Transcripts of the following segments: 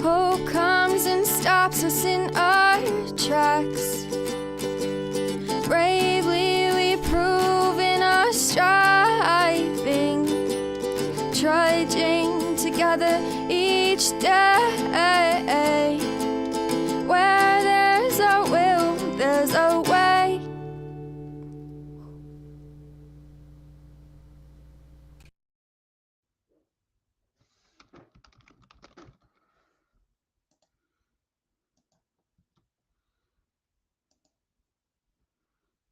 Hope comes and stops us in our tracks. Bravely we prove in our striving, trudging together each day. Where there's a will, there's a way.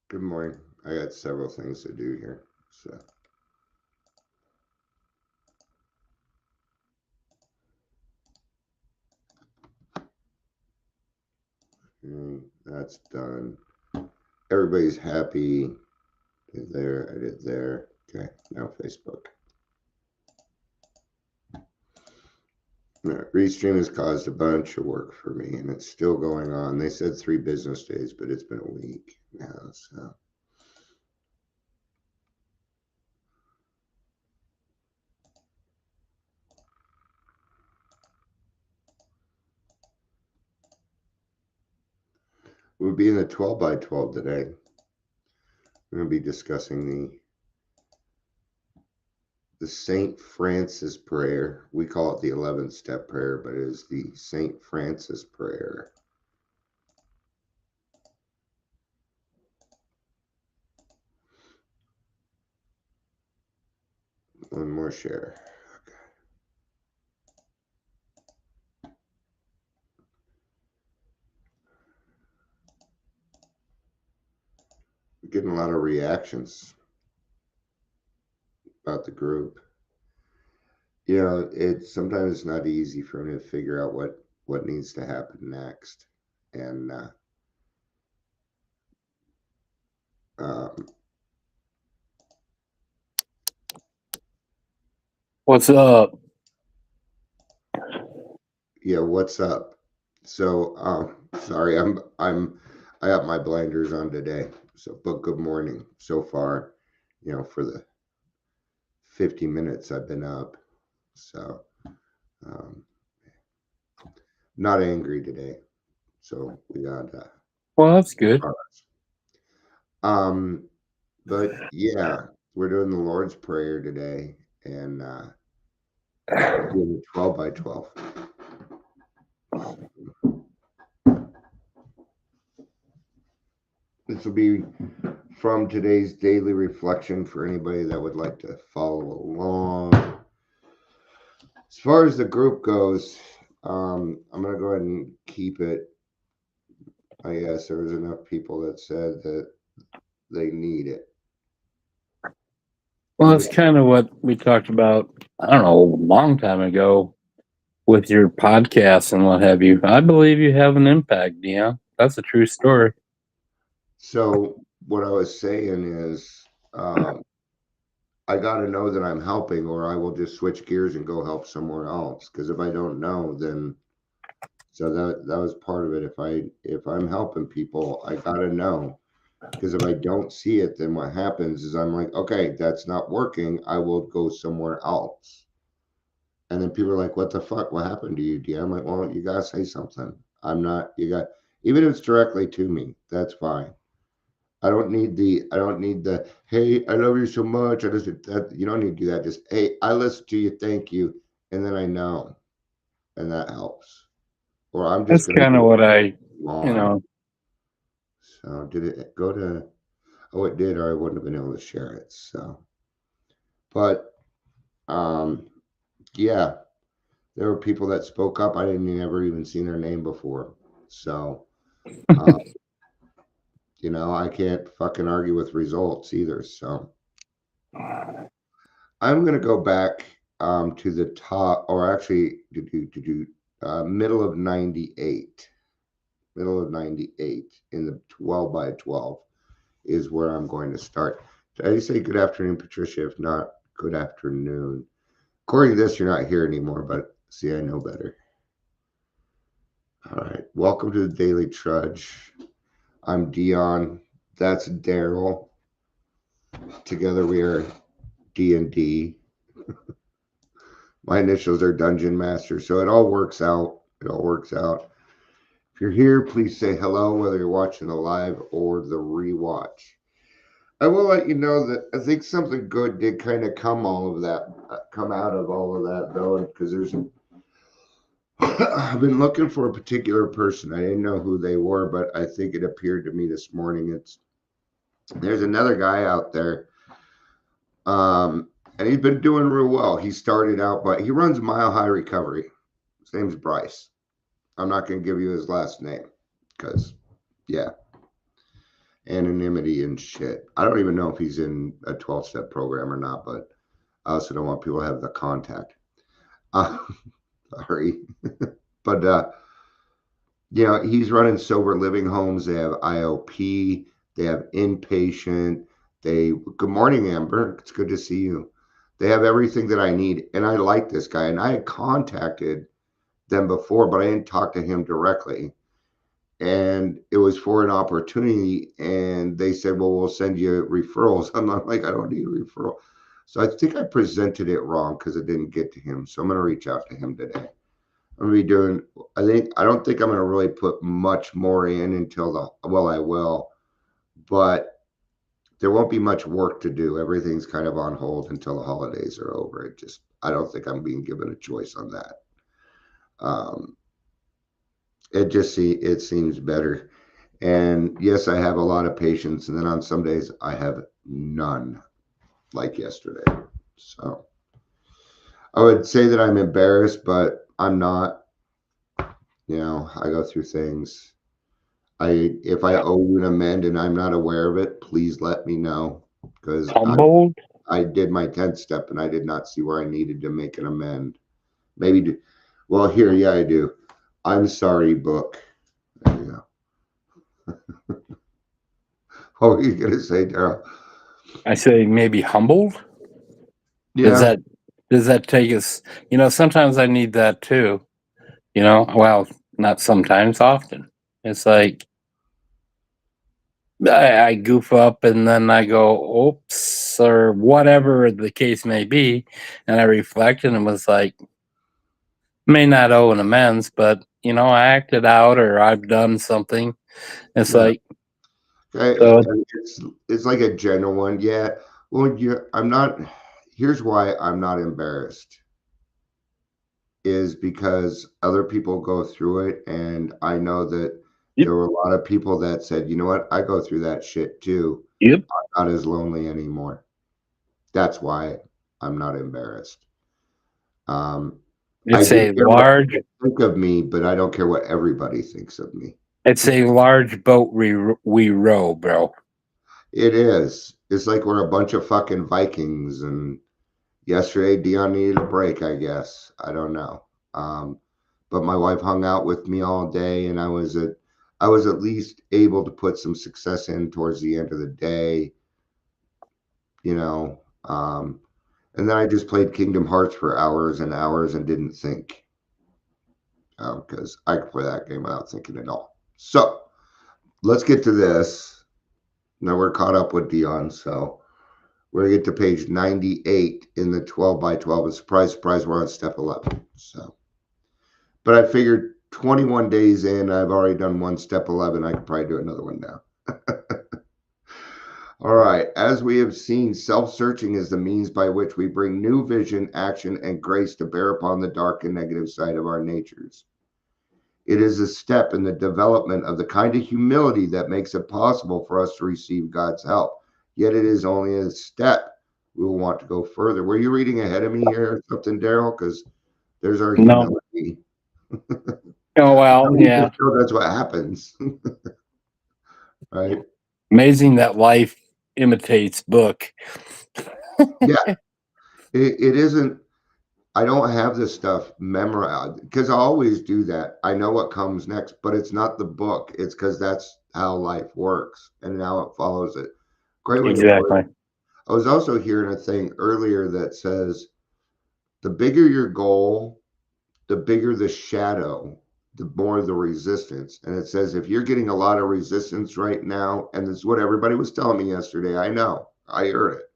Good morning. I got several things to do here, so. That's done. Everybody's happy. Did there, I did there. Okay, now Facebook. Restream has caused a bunch of work for me, and it's still going on. They said 3 business days, but it's been a week now, so. We'll be in the 12 by 12 today. We're going to be discussing the St. Francis prayer. We call it the 11th step prayer, but it is the St. Francis prayer. One more share. Okay. We're getting a lot of reactions about the group. You know, sometimes it's not easy for me to figure out what needs to happen next. And what's up? Yeah, what's up? So sorry, I got my blinders on today. So but good morning so far, you know, for the 50 minutes I've been up. So not angry today. So we got well, that's good. But yeah, we're doing the Lord's Prayer today, and doing the 12 by 12. This will be from today's daily reflection for anybody that would like to follow along. As far as the group goes, I'm going to go ahead and keep it. I guess there was enough people that said that they need it. Well, that's kind of what we talked about, I don't know, a long time ago with your podcast and what have you. I believe you have an impact, Dion. That's a true story. So what I was saying is I got to know that I'm helping, or I will just switch gears and go help somewhere else. Because if I don't know, then so that was part of it. If I'm helping people, I got to know. Because if I don't see it, then what happens is I'm like, okay, that's not working. I will go somewhere else. And then people are like, what the fuck? What happened to you, dear? I'm like, well, you got to say something. I'm not, even if it's directly to me, that's fine. I don't need the, hey, I love you so much. You don't need to do that. Just, hey, I listen to you. Thank you. And then I know. And that helps. Or I'm just That's kind of what I, you know. So did it go to, oh, it did, or I wouldn't have been able to share it. So, but, yeah, there were people that spoke up. I didn't ever even seen their name before. So, you know, I can't fucking argue with results either. So I'm going to go back to the top, or actually middle of 98. Middle of 98 in the 12 by 12 is where I'm going to start. Did I say good afternoon, Patricia? If not, good afternoon. According to this, you're not here anymore, but see, I know better. All right. Welcome to the Daily Trudge. I'm Dion. That's Daryl. Together we are D&D. My initials are Dungeon Master, so it all works out. It all works out. If you're here, please say hello, whether you're watching the live or the rewatch. I will let you know that I think something good did kind of come out of all of that, though, because I've been looking for a particular person. I didn't know who they were, but I think it appeared to me this morning. There's another guy out there, and he's been doing real well. He started out, but he runs Mile High Recovery. His name's Bryce. I'm not going to give you his last name because, yeah, anonymity and shit. I don't even know if he's in a 12-step program or not, but I also don't want people to have the contact. Sorry. But, he's running sober living homes. They have IOP. They have inpatient. Good morning, Amber. It's good to see you. They have everything that I need. And I like this guy. And I had contacted them before, but I didn't talk to him directly. And it was for an opportunity. And they said, well, we'll send you referrals. I'm not like, I don't need a referral. So I think I presented it wrong because it didn't get to him. So I'm going to reach out to him today. I'm going to be doing, I don't think I'm going to really put much more in until I will, but there won't be much work to do. Everything's kind of on hold until the holidays are over. I don't think I'm being given a choice on that. It seems better. And yes, I have a lot of patience. And then on some days I have none, like yesterday. So I would say that I'm embarrassed, but I'm not. I go through things. If I owe you an amend and I'm not aware of it, please let me know, because Humboldt? I did my 10th step and I did not see where I needed to make an amend. Maybe well, here, yeah, I do. I'm sorry, book. There you go. What were you gonna say, Daryl? I say maybe humbled. Yeah. Does that take us? Sometimes I need that too. Well, not sometimes, often. It's like I goof up and then I go, oops, or whatever the case may be, and I reflect and it was like, may not owe an amends, but I acted out or I've done something. It's Yeah. like, Okay, it's like a general one. Yeah. Well, I'm not. Here's why I'm not embarrassed. Is because other people go through it, and I know that Yep. there were a lot of people that said, you know what, I go through that shit too. Yep. I'm not as lonely anymore. That's why I'm not embarrassed. It's I do a care what large, people think of me, but I don't care what everybody thinks of me. it's a large boat we row, bro. It is. It's like we're a bunch of fucking Vikings, and yesterday Dion needed a break, I guess. I don't know. But my wife hung out with me all day, and I was at least able to put some success in towards the end of the day, and then I just played Kingdom Hearts for hours and hours and didn't think, because I could play that game without thinking at all. So let's get to this. Now we're caught up with Dion, so we're gonna get to page 98 in the 12 by 12. And surprise, surprise, we're on step 11. So, but I figured 21 days in, I've already done one step 11. I could probably do another one now. All right. As we have seen, self-searching is the means by which we bring new vision, action, and grace to bear upon the dark and negative side of our natures. It is a step in the development of the kind of humility that makes it possible for us to receive God's help. Yet it is only a step. We will want to go further. Were you reading ahead of me here or something, Daryl? Because there's our humility. Oh, well, yeah. That's what happens. Right? Amazing that life imitates book. Yeah. It isn't. I don't have this stuff memorized because I always do that. I know what comes next, but it's not the book. It's because that's how life works and now it follows it. Great way to put Exactly. it. I was also hearing a thing earlier that says the bigger your goal, the bigger the shadow, the more the resistance. And it says if you're getting a lot of resistance right now, and this is what everybody was telling me yesterday, I know, I heard it.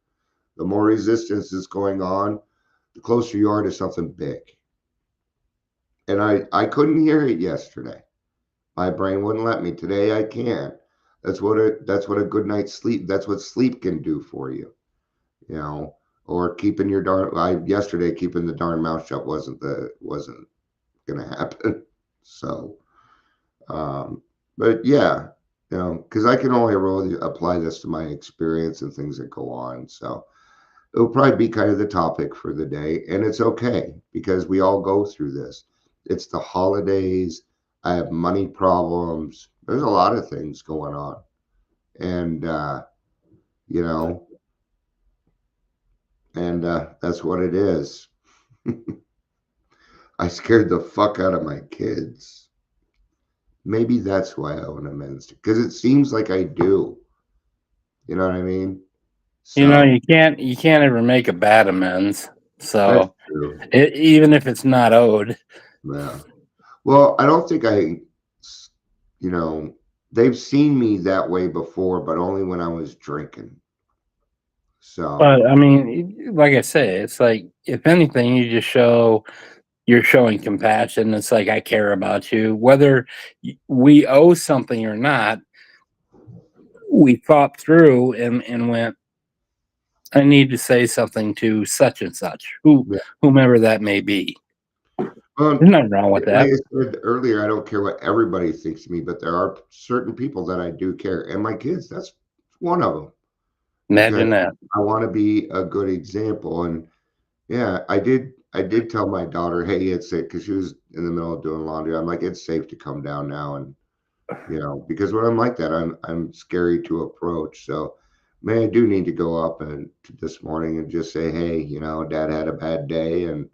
The more resistance is going on, the closer you are to something big. And I couldn't hear it yesterday. My brain wouldn't let me. Today I can. That's what a good night's sleep. That's what sleep can do for you. You know, or keeping your yesterday keeping the darn mouth shut wasn't gonna happen. So but yeah, you know, because I can only really apply this to my experience and things that go on. So it'll probably be kind of the topic for the day. And it's okay because we all go through this. It's the holidays. I have money problems. There's a lot of things going on. And, you know, and that's what it is. I scared the fuck out of my kids. Maybe that's why I own a men's because it seems like I do. You know what I mean? You know, So you can't ever make a bad amends. that's So true. even if it's not owed. Yeah. Well, I don't think you know, they've seen me that way before, but only when I was drinking. So, But I mean, like I say, it's like if anything, you're showing compassion. It's like I care about you, whether we owe something or not. We thought through and went. I need to say something to such and such, yeah. whomever that may be. Well, There's nothing wrong with like that. I said earlier, I don't care what everybody thinks of me, but there are certain people that I do care. And my kids, that's one of them because Imagine that. I want to be a good example. And yeah, I did tell my daughter, hey, it's it because she was in the middle of doing laundry. I'm like, it's safe to come down now. And you know, because when I'm like that, I'm scary to approach. So, man, I do need to go up and this morning and just say, hey, you know, Dad had a bad day, and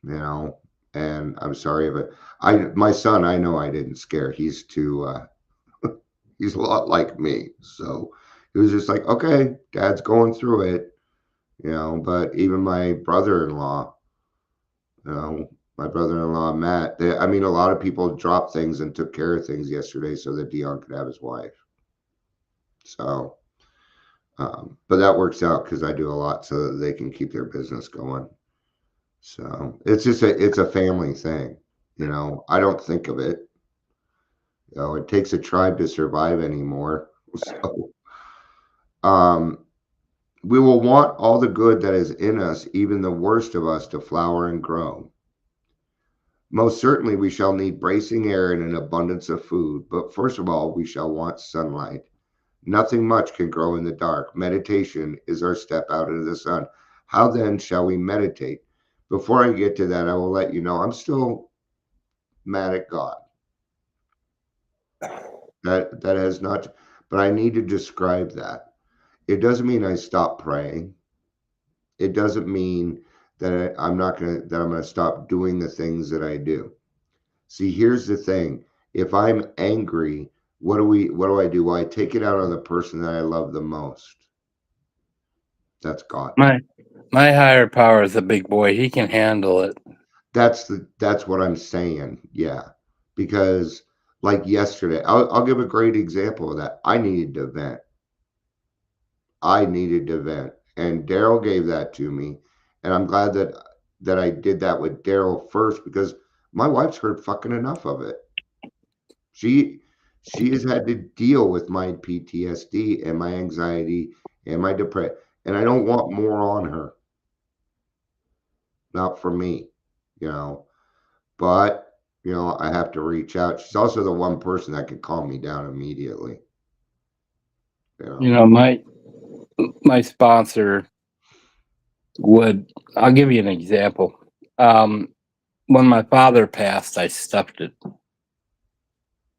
you know, and I'm sorry, but my son, I know I didn't scare. He's too, he's a lot like me, so he was just like, okay, Dad's going through it, you know. But even my brother-in-law, you know, my brother-in-law Matt. I mean, a lot of people dropped things and took care of things yesterday so that Dion could have his wife. So, but that works out because I do a lot so that they can keep their business going. So it's a family thing. You know, I don't think of it. You know, it takes a tribe to survive anymore. So, um, we will want all the good that is in us, even the worst of us, to flower and grow. Most certainly, we shall need bracing air and an abundance of food, but first of all, we shall want sunlight. Nothing much can grow in the dark. Meditation is our step out into the sun. How then shall we meditate? Before I get to that, I will let you know I'm still mad at God. That has not, but I need to describe that. It doesn't mean I stop praying. It doesn't mean that I'm gonna stop doing the things that I do. See, here's the thing. If I'm angry, what do I do? Well, I take it out on the person that I love the most. That's God. My higher power is a big boy. He can handle it. That's what I'm saying. Yeah. Because like yesterday, I'll give a great example of that. I needed to vent. And Daryl gave that to me. And I'm glad that I did that with Daryl first because my wife's heard fucking enough of it. She has had to deal with my PTSD and my anxiety and my depression, and I don't want more on her. Not for me, you know. But you know, I have to reach out. She's also the one person that could calm me down immediately. You You know. know, my sponsor would. I'll give you an example. When my father passed, I stuffed it.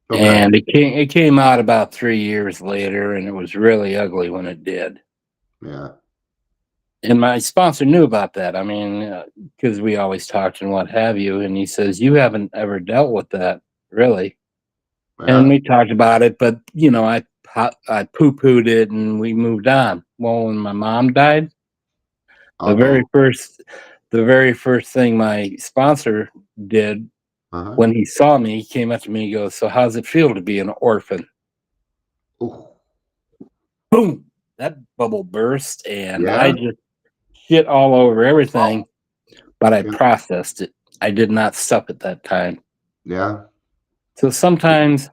Okay. And it came out about 3 years later, and it was really ugly when it did. Yeah. And my sponsor knew about that. I mean, because we always talked and what have you. And he says, "You haven't ever dealt with that, really." And Yeah. we talked about it, but you know, I poo pooed it, and we moved on. Well, when my mom died, the I'll very go. first, the very first thing my sponsor did Uh-huh. when he saw me, he came up to me and goes, "So how's it feel to be an orphan?" Ooh. Boom! That bubble burst, and I Yeah. just shit all over everything, but I Yeah. processed it. I did not stuff it that time. Yeah. So sometimes,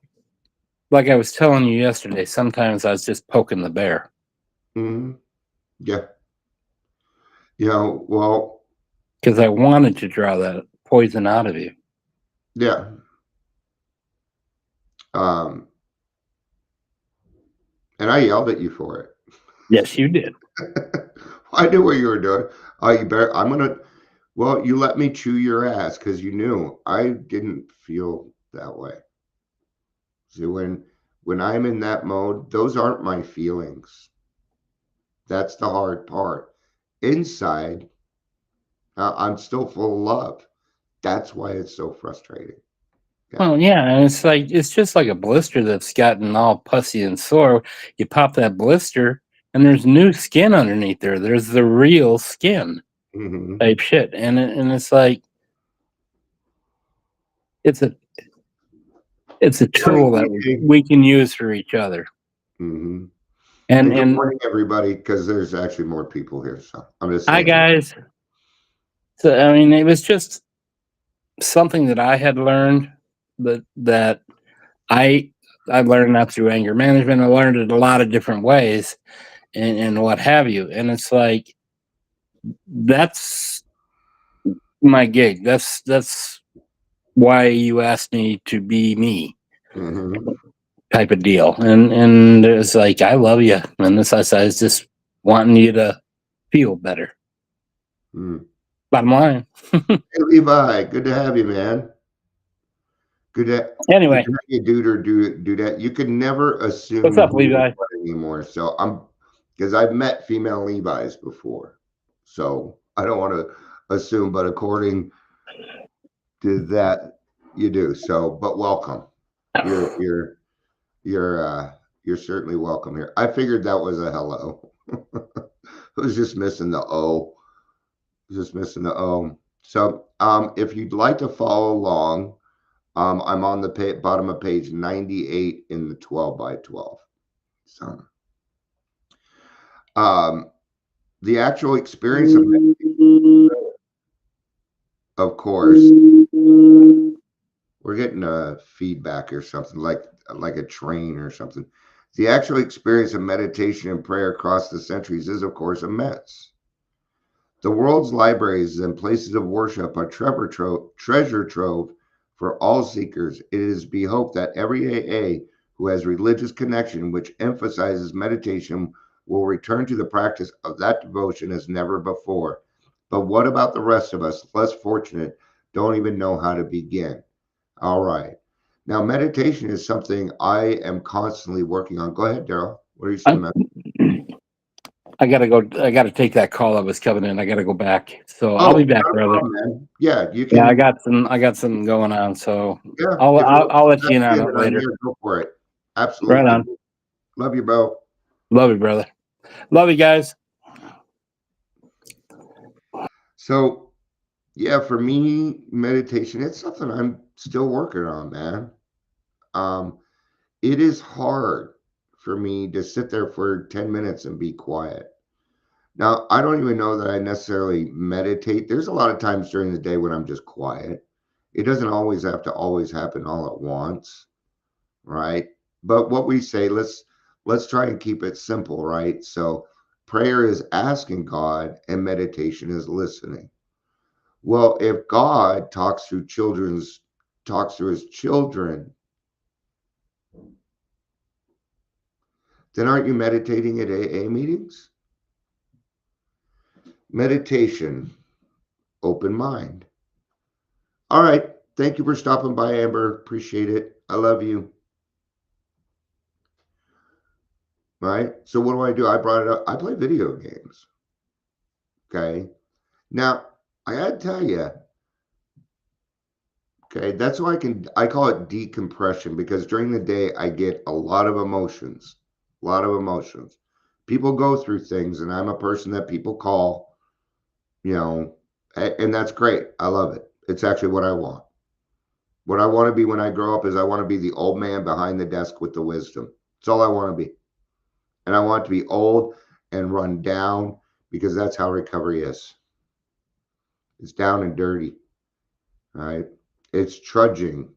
like I was telling you yesterday, sometimes I was just poking the bear. Hmm. Yeah. You know, well, Because I wanted to draw that poison out of you. yeah. Um, and I yelled at you for it. Yes, you did. I knew what you were doing. Oh, you better. Well, you let me chew your ass because you knew I didn't feel that way. See, when I'm in that mode, those aren't my feelings. That's the hard part. Inside, I'm still full of love. That's why it's so frustrating. Yeah. Well, yeah, and it's just like a blister that's gotten all pussy and sore. You pop that blister, and there's new skin underneath there. There's the real skin Hmm. type shit, and it's like it's a tool that we can use for each other. Hmm. And And good and morning, everybody, because there's actually more people here. So I'm just hi saying. guys. So I mean, it was just something that I had learned that I I learned that through anger management. I learned it a lot of different ways and what have you. And it's like that's my gig. That's why you asked me to be me Hmm. type of deal. And it's like I love you. And this I was just wanting you to feel better. Mm. Bottom line. Hey, Levi, good to have you, man. Good to Anyway, have you, dude, or do that. You could never what's assume up, who is Levi? what anymore. So because I've met female Levi's before, so I don't want to assume, but according to that, you do. So, but welcome. You're you're you're certainly welcome here. I figured that was a hello. It was just missing the O. Just missing the O. So, if you'd like to follow along, I'm on the bottom of page 98 in the 12 by 12. So, um, the actual experience of course, we're getting a feedback or something like a train or something. The actual experience of meditation and prayer across the centuries is, of course, immense. The world's libraries and places of worship are treasure trove for all seekers. It is to be hoped that every AA who has religious connection which emphasizes meditation will return to the practice of that devotion as never before. But what about the rest of us, less fortunate, don't even know how to begin? All right. Now, meditation is something I am constantly working on. Go ahead, Daryl. What are you saying, man? I gotta go. I gotta take that call that was coming in. I gotta go back. So I'll Oh, be back, not a brother. problem, man. Yeah, you Yeah, can. I got something going on. So Yeah, I'll if you're I'll let you in on in it and I'm later. here, go for it. Right Absolutely. on. Love you, bro. Love you, brother. Love you guys. So, yeah, for me, meditation, it's something I'm still working on, man. Um, it is hard for me to sit there for 10 minutes and be quiet. Now, I don't even know that I necessarily meditate. There's a lot of times during the day when I'm just quiet. It doesn't always have to always happen all at once, right? But what we say, let's try and keep it simple, right? So prayer is asking God and meditation is listening. Well, if God talks through his children, then aren't you meditating at AA meetings? Meditation, open mind. All right. Thank you for stopping by, Amber. Appreciate it. I love you. Right. So what do? I brought it up. I play video games. Okay. Now I gotta tell you, okay, that's why I call it decompression because during the day I get a lot of emotions. A lot of emotions. People go through things, and I'm a person that people call, you know, and that's great. I love it. It's actually what I want. What I want to be when I grow up is I want to be the old man behind the desk with the wisdom. That's all I want to be. And I want to be old and run down because that's how recovery is. It's down and dirty, right? It's trudging.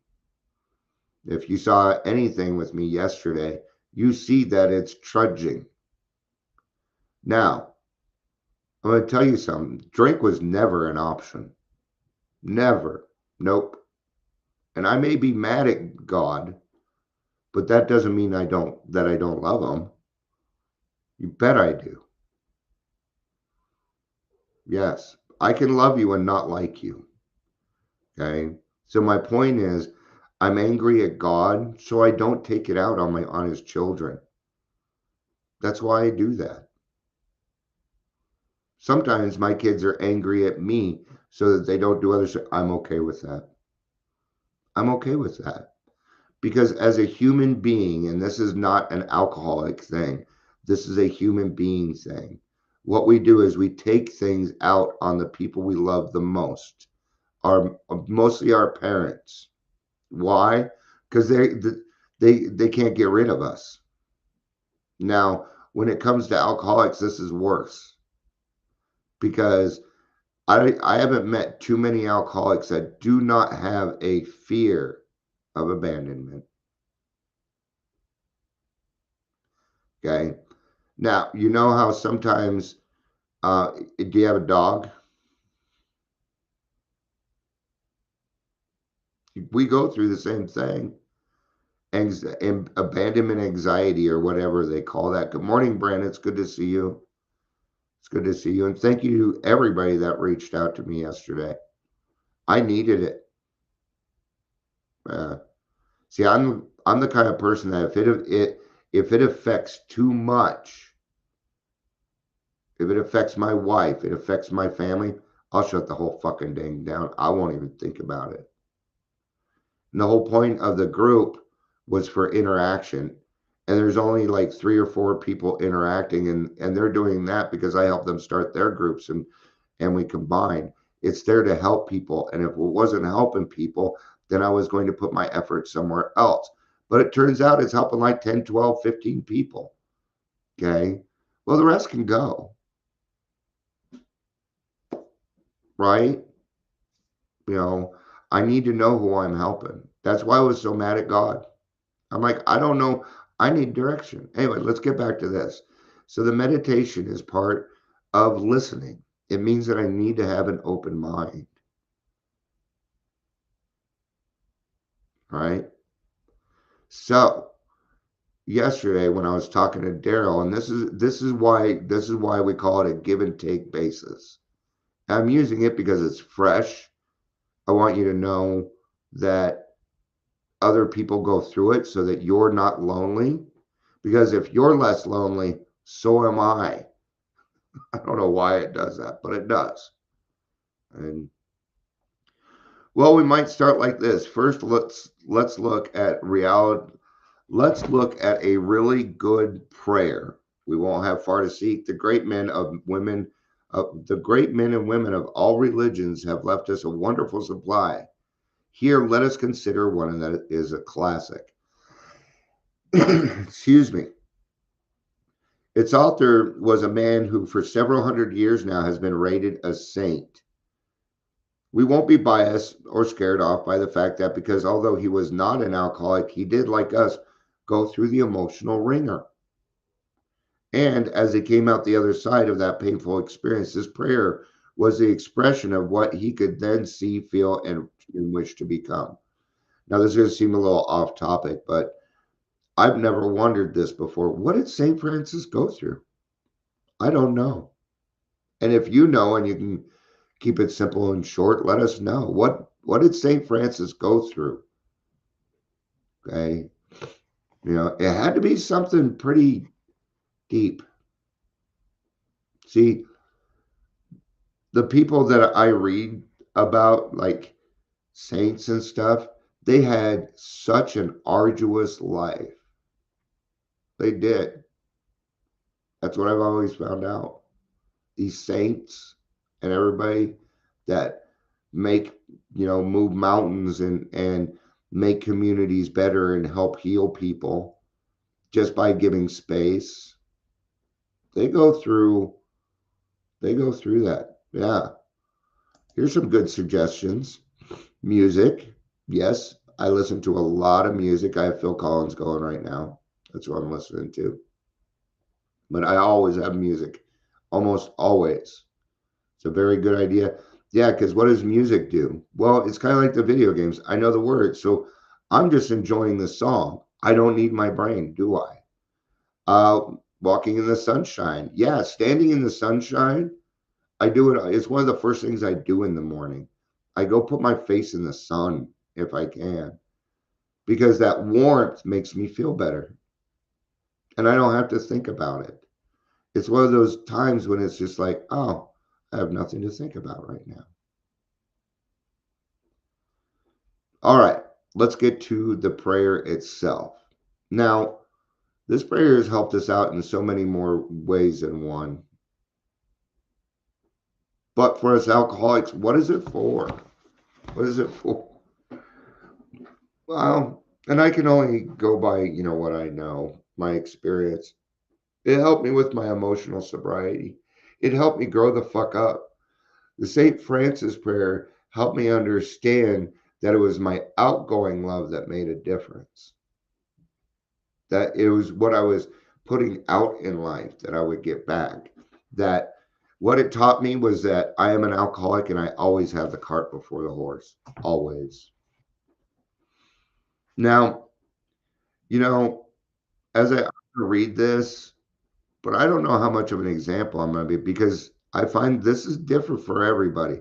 If you saw anything with me yesterday, you see that it's trudging. Now, I'm going to tell you something. Drink was never an option. Never. Nope. And I may be mad at God, but that doesn't mean I don't love him. You bet I do. Yes, I can love you and not like you. Okay? So my point is, I'm angry at God, so I don't take it out on his children. That's why I do that. Sometimes my kids are angry at me so that they don't do other shit. I'm okay with that. I'm okay with that. Because as a human being, and this is not an alcoholic thing, this is a human being thing. What we do is we take things out on the people we love the most, mostly our parents. Why? Because they can't get rid of us. Now, when it comes to alcoholics, this is worse, because I haven't met too many alcoholics that do not have a fear of abandonment. Okay. Now, you know how sometimes, do you have a dog? We go through the same thing. Abandonment anxiety, or whatever they call that. Good morning, Brandon. It's good to see you. It's good to see you. And thank you to everybody that reached out to me yesterday. I needed it. See, I'm the kind of person that if it affects too much, if it affects my wife, it affects my family, I'll shut the whole fucking thing down. I won't even think about it. And the whole point of the group was for interaction. And there's only like 3 or 4 people interacting, and they're doing that because I helped them start their groups, and we combine. It's there to help people. And if it wasn't helping people, then I was going to put my effort somewhere else. But it turns out it's helping like 10, 12, 15 people. Okay. Well, the rest can go. Right? You know, I need to know who I'm helping. That's why I was so mad at God. I'm like, I don't know. I need direction. Anyway, let's get back to this. So the meditation is part of listening. It means that I need to have an open mind. All right. So yesterday when I was talking to Daryl, and this is why we call it a give and take basis. I'm using it because it's fresh. I want you to know that other people go through it so that you're not lonely. Because if you're less lonely, so am I. I don't know why it does that, but it does. And well, we might start like this. First, let's look at reality. Let's look at a really good prayer. We won't have far to seek. The great men and women of all religions have left us a wonderful supply. Here, let us consider one that is a classic. Excuse me. Its author was a man who for several hundred years now has been rated a saint. We won't be biased or scared off by the fact that because although he was not an alcoholic, he did, like us, go through the emotional ringer. And as he came out the other side of that painful experience, his prayer was the expression of what he could then see, feel, and wish to become. Now, this is going to seem a little off topic, but I've never wondered this before. What did St. Francis go through? I don't know. And if you know and you can keep it simple and short, let us know. What did St. Francis go through? Okay. You know, it had to be something pretty deep. See, the people that I read about, like saints and stuff, they had such an arduous life. They did. That's what I've always found out. These saints and everybody that make, move mountains and make communities better and help heal people just by giving space. They go through They go through that. Yeah. Here's some good suggestions. Music. Yes, I listen to a lot of music. I have Phil Collins going right now. That's what I'm listening to. But I always have music, almost always. It's a very good idea. Yeah, because what does music do? Well, it's kind of like the video games. I know the words, so I'm just enjoying the song. I don't need my brain, do I? Walking in the sunshine. Yeah, standing in the sunshine. I do it. It's one of the first things I do in the morning. I go put my face in the sun if I can, because that warmth makes me feel better and I don't have to think about it. It's one of those times when it's just like, oh, I have nothing to think about right now. All right, let's get to the prayer itself. Now, this prayer has helped us out in so many more ways than one. But for us alcoholics, what is it for? What is it for? Well, and I can only go by, what I know, my experience. It helped me with my emotional sobriety. It helped me grow the fuck up. The St. Francis prayer helped me understand that it was my outgoing love that made a difference. That it was what I was putting out in life that I would get back. That what it taught me was that I am an alcoholic and I always have the cart before the horse. Always. Now, as I read this, but I don't know how much of an example I'm going to be because I find this is different for everybody.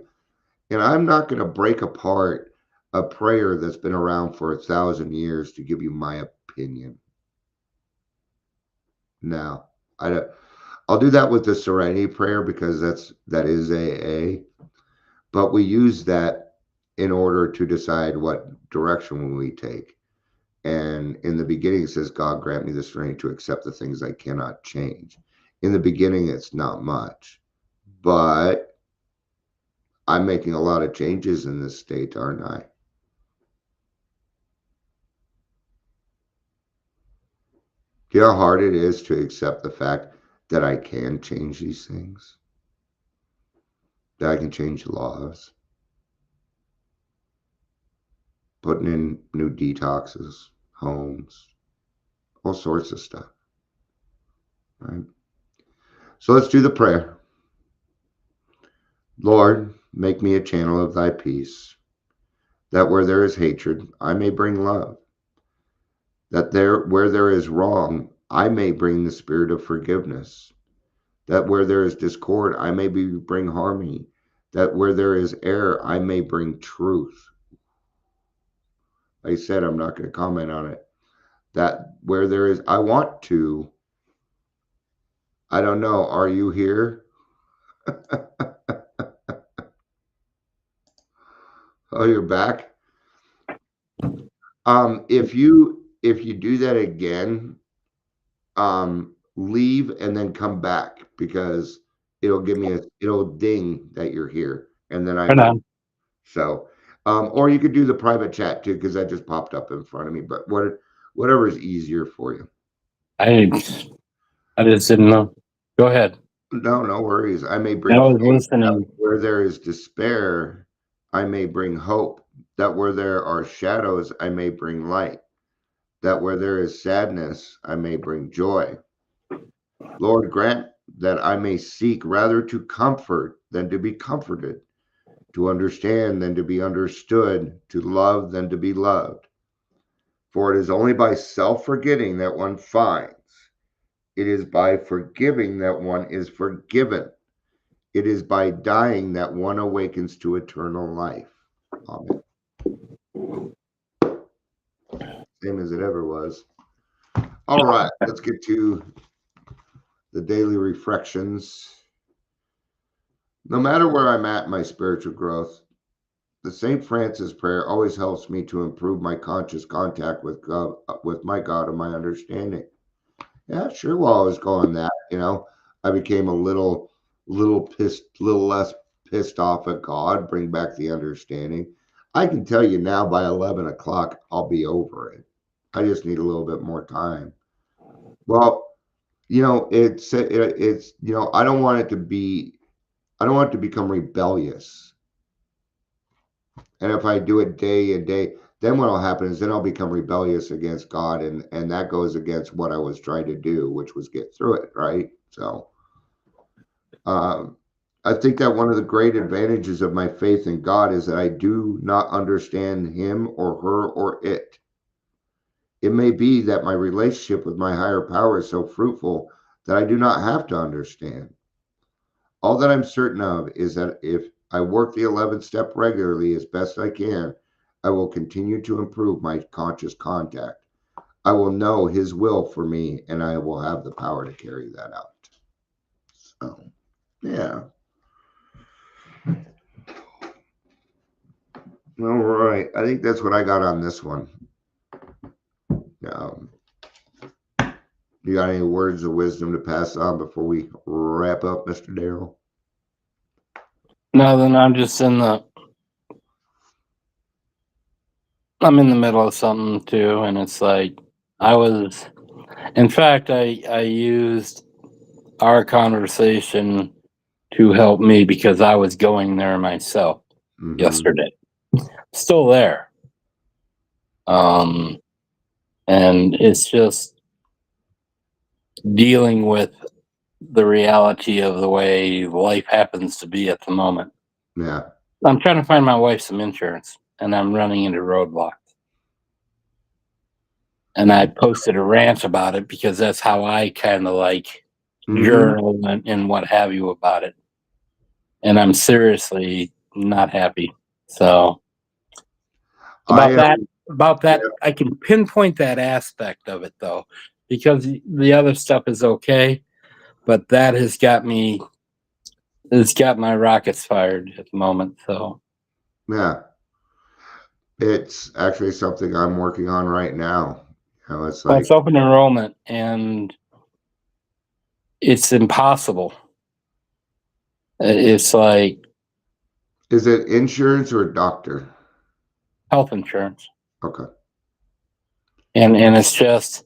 And I'm not going to break apart a prayer that's been around for 1,000 years to give you my opinion. No, I don't. I'll do that with the Serenity Prayer because that is AA, but we use that in order to decide what direction we take. And in the beginning, it says, God grant me the strength to accept the things I cannot change. In the beginning, it's not much, but I'm making a lot of changes in this state, aren't I? Do you know how hard it is to accept the fact that I can change these things? That I can change laws? Putting in new detoxes, homes, all sorts of stuff. Right? So let's do the prayer. Lord, make me a channel of thy peace, that where there is hatred, I may bring love. That where there is wrong, I may bring the spirit of forgiveness. That where there is discord, I may bring harmony. That where there is error, I may bring truth. Like I said, I'm not going to comment on it. That where there is, I want to, I don't know, are you here? Oh, you're back? If you do that again, leave and then come back because it'll ding that you're here, and then I Right know. on. So, or you could do the private chat too because that just popped up in front of me. But whatever is easier for you. I just didn't know. Go ahead. No worries. I may bring I was faith. listening. Where there is despair, I may bring hope. That where there are shadows, I may bring light. That where there is sadness, I may bring joy. Lord, grant that I may seek rather to comfort than to be comforted, to understand than to be understood, to love than to be loved. For it is only by self-forgetting that one finds. It is by forgiving that one is forgiven. It is by dying that one awakens to eternal life. Amen. Same as it ever was. All right, let's get to the daily reflections. No matter where I'm at in my spiritual growth, the St. Francis prayer always helps me to improve my conscious contact with God, with my God and my understanding. Yeah, sure. While I was going that, I became a little less pissed off at God, bring back the understanding. I can tell you now by 11 o'clock, I'll be over it. I just need a little bit more time. Well, it's I don't want it to be I don't want it to become rebellious. And if I do it day and day, then what'll happen is then I'll become rebellious against God, and that goes against what I was trying to do, which was get through it, right? So I think that one of the great advantages of my faith in God is that I do not understand him or her or it. It may be that my relationship with my higher power is so fruitful that I do not have to understand. All that I'm certain of is that if I work the 11th step regularly as best I can, I will continue to improve my conscious contact. I will know his will for me, and I will have the power to carry that out. So, yeah. All right. I think that's what I got on this one. You got any words of wisdom to pass on before we wrap up, Mr. Daryl? No, then I'm just I'm in the middle of something too, and it's like in fact, I used our conversation to help me because I was going there myself yesterday. Still there. And it's just dealing with the reality of the way life happens to be at the moment. Yeah. I'm trying to find my wife some insurance, and I'm running into roadblocks. And I posted a rant about it because that's how I kind of like journal and what have you about it. And I'm seriously not happy. So about that, I can pinpoint that aspect of it though, because the other stuff is okay, but that has got my rockets fired at the moment. So yeah, it's actually something I'm working on right now. It's like it's open enrollment, and it's impossible. It's like, is it insurance or a doctor? Health insurance. Okay. And it's just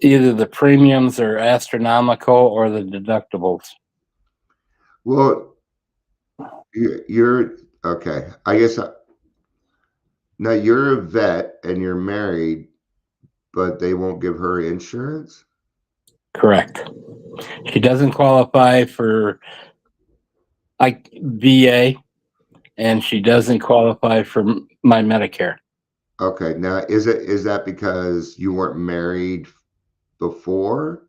either the premiums are astronomical or the deductibles. Well, you're okay. I guess now you're a vet and you're married, but they won't give her insurance? Correct. She doesn't qualify for like VA, and she doesn't qualify for my Medicare. Okay. Now, is that because you weren't married before?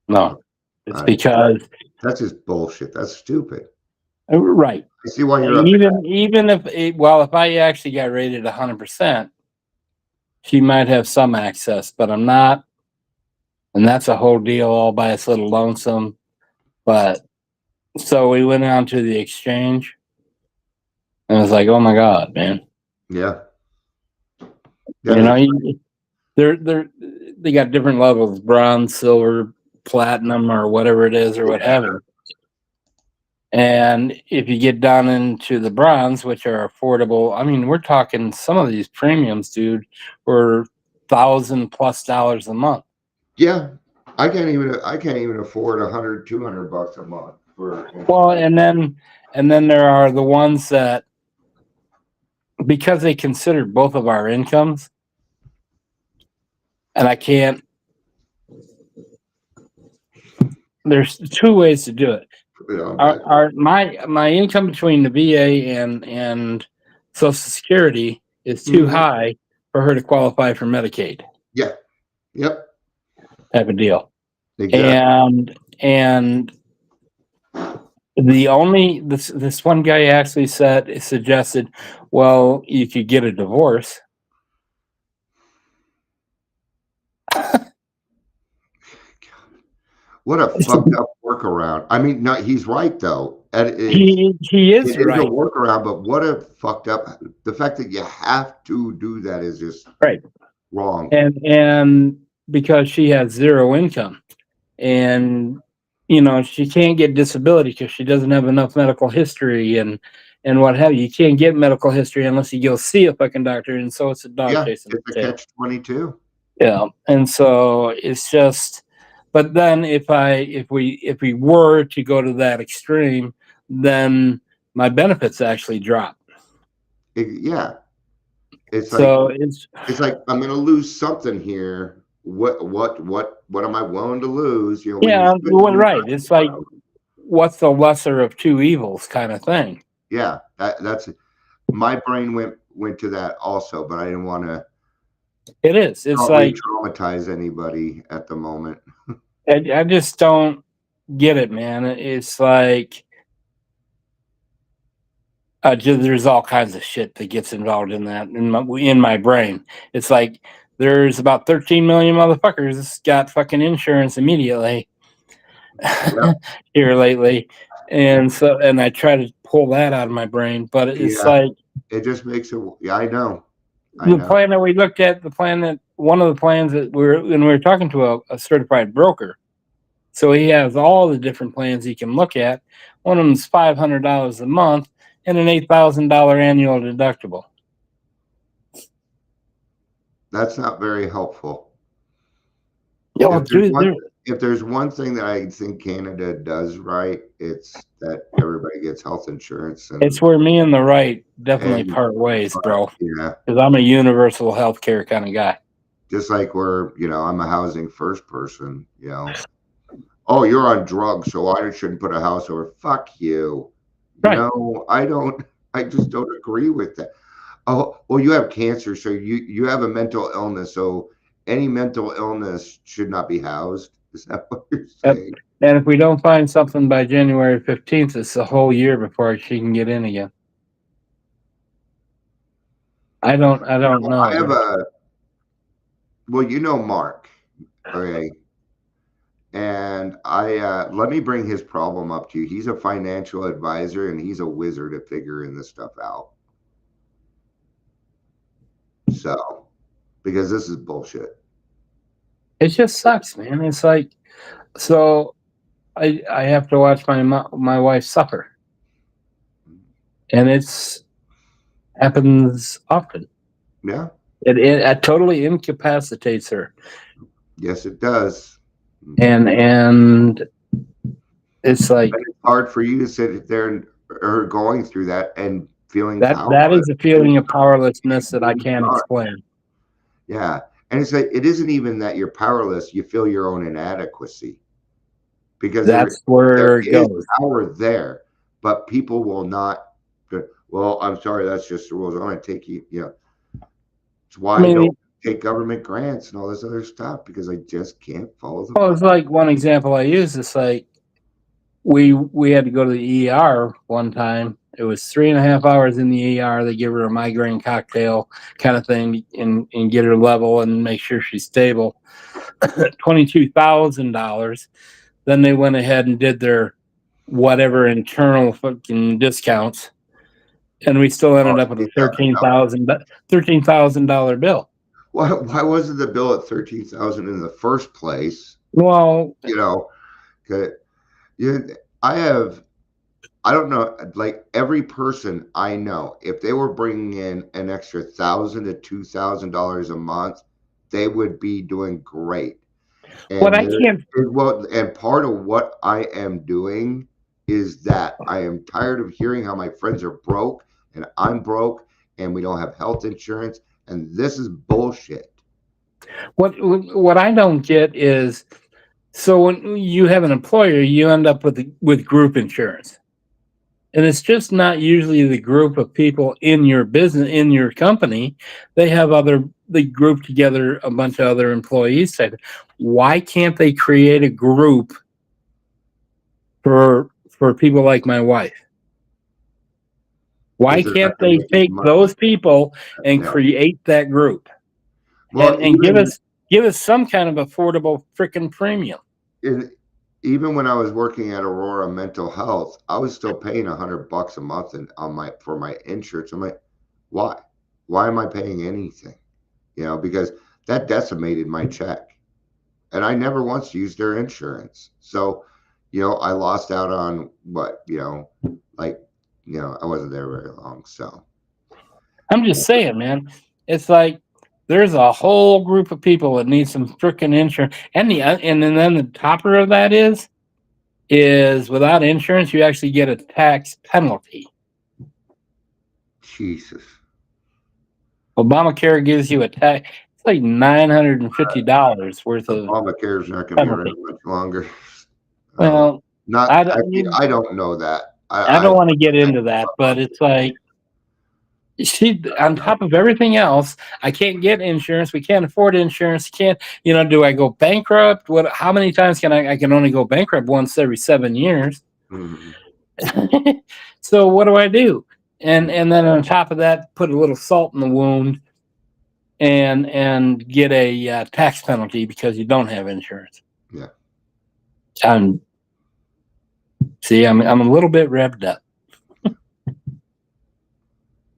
No, it's because that's just bullshit. That's stupid. Right. I see why you're even if I actually got rated 100%, she might have some access, but I'm not, and that's a whole deal all by its little lonesome. But so we went on to the exchange, and I was like, "Oh my god, man!" Yeah. You know, they got different levels: bronze, silver, platinum, or whatever it is, or what have you. And if you get down into the bronze, which are affordable, I mean, we're talking some of these premiums, dude, were $1,000+ a month. Yeah, I can't even afford $100-$200 a month for. Well, and then there are the ones that, because they consider both of our incomes, and I can't. There's two ways to do it. My income between the VA and Social Security is too high for her to qualify for Medicaid. Yeah. Yep. Type of deal. Exactly. And this one guy actually suggested, well, you could get a divorce. What a fucked up workaround. I mean, no, he's right though. He is right. It's a workaround, but what a fucked up. The fact that you have to do that is just right. Wrong. And because she has zero income, and she can't get disability because she doesn't have enough medical history and what have you. You can't get medical history unless you go see a fucking doctor, and so it's a dog chasing. It's a catch-22. Yeah, and so it's just But then if we were to go to that extreme, then my benefits actually drop. Yeah. It's like, So I'm going to lose something here. What am I willing to lose? You know, when you yeah, should well, lose, right. It's like, what's the lesser of two evils kind of thing. yeah, that's my brain went to that also, but I didn't want to It is. It's like, traumatize anybody at the moment. I just don't get it, man. It's like, there's all kinds of shit that gets involved in that in my brain. It's like there's about 13 million motherfuckers got fucking insurance immediately Yep. here lately, and I try to pull that out of my brain, but it's Yeah. like It just makes it. Yeah, I know. the plan that we looked at, one of the plans that we were talking to a certified broker. So he has all the different plans he can look at. One of them's $500 a month and an $8,000 annual deductible. That's not very helpful. Yeah, well, If there's one thing that I think Canada does right, it's that everybody gets health insurance. And it's where me and the right definitely part ways, bro. Yeah. Because I'm a universal healthcare kind of guy. Just like I'm a housing first person, Oh, you're on drugs, so I shouldn't put a house over. Fuck you. Right. I just don't agree with that. Oh, well, you have cancer, so you have a mental illness, so any mental illness should not be housed. Is that what you're saying? And if we don't find something by January 15th, it's a whole year before she can get in again. I don't know. I have Mark, okay, and let me bring his problem up to you. He's a financial advisor, and he's a wizard at figuring this stuff out. So, because this is bullshit. It just sucks, man. It's like, so I have to watch my wife suffer, and it's happens often. Yeah, it totally incapacitates her. Yes, it does. And it's like, it's hard for you to sit there or going through that and feeling that is a feeling of powerlessness that I can't explain. Yeah. And it's like, it isn't even that you're powerless. You feel your own inadequacy, because that's where it goes. Power there, but people will not. Well, I'm sorry, that's just the rules. I'm going to take you. It's why I don't take government grants and all this other stuff, because I just can't follow them. Well, it's like one example I use. It's like we had to go to the ER one time. It was 3.5 hours in the ER. They give her a migraine cocktail kind of thing and get her level and make sure she's stable. $22,000. Then they went ahead and did their whatever internal fucking discounts, and we still ended up with a $13,000 bill. Why wasn't the bill at $13,000 in the first place? Well, I don't know, like every person I know, if they were bringing in an extra $1,000 to $2,000 a month, they would be doing great. And and part of what I am doing is that I am tired of hearing how my friends are broke and I'm broke and we don't have health insurance, and this is bullshit. What I don't get is, so when you have an employer, you end up with group insurance. And it's just not usually the group of people in your business, in your company. They group together a bunch of other employees. Why can't they create a group for people like my wife? Why can't they take those people and create that group? Well, and give us some kind of affordable freaking premium. Even when I was working at Aurora Mental Health, I was still paying $100 a month for my insurance. I'm like, why? Why am I paying anything? Because that decimated my check, and I never once used their insurance. So, I lost out on what, I wasn't there very long. So I'm just saying, man, it's like there's a whole group of people that need some freaking insurance, and then the topper of that is without insurance, you actually get a tax penalty. Jesus. Obamacare gives you a tax. It's like $950 worth of. Obamacare's not going to be penalty. around much longer. Well, Not. I I, don't- I don't know that. I don't want to get into that, but it's like on top of everything else, I can't get insurance. We can't afford insurance. Can't, do I go bankrupt? How many times can I can only go bankrupt once every 7 years. Mhm. So what do I do? And then on top of that, put a little salt in the wound and get a tax penalty because you don't have insurance. Yeah. I'm a little bit revved up.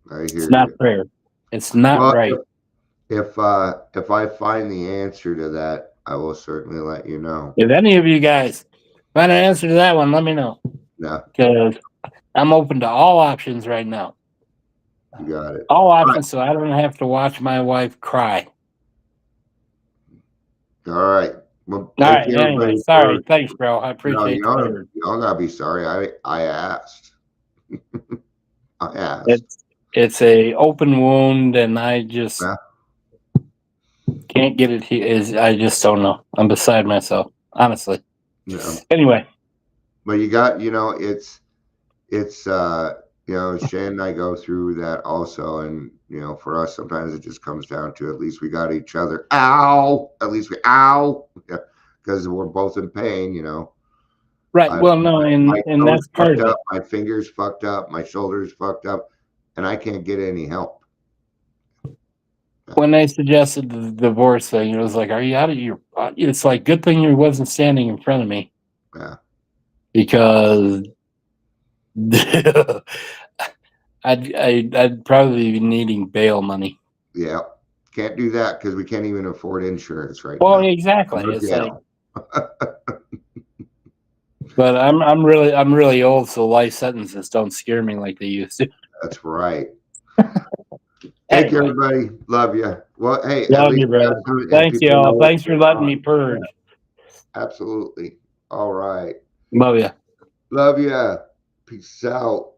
I hear It's not you. fair. It's not Well, right. If I find the answer to that, I will certainly let you know. If any of you guys find an answer to that one, let me know, Yeah, because I'm open to all options right now. you got it. All options, so I don't have to watch my wife cry. All right. Well, All thank right. you, Anyway, everybody, sorry. for- Thanks, bro. I No, appreciate you it. don't gotta be sorry. I asked. I asked. It's a open wound, and I just Yeah. can't get it. I just don't know. I'm beside myself, honestly. Yeah. Anyway, But you got, Shane and I go through that also, and for us sometimes it just comes down to at least we got each other. Ow! At least yeah, because we're both in pain. right? I- Well, no, and My and toes that's part fucked of it. up, my fingers fucked up, my shoulders fucked up, and I can't get any help. When they suggested the divorce thing, it was like, "Are you out of your?" It's like, good thing you wasn't standing in front of me, Yeah. because I'd probably be needing bail money. Yeah. Can't do that because we can't even afford insurance right Well, now. exactly. No It's like, jail. but I'm really old, so life sentences don't scare me like they used to. That's right. Thank you, Anyway. everybody. Love you. Well, hey, at Love least you, brother. got some- and Thanks, people know y'all. what's Thanks for going letting on. me purge. Absolutely. All right. Love you. Love ya. Peace out.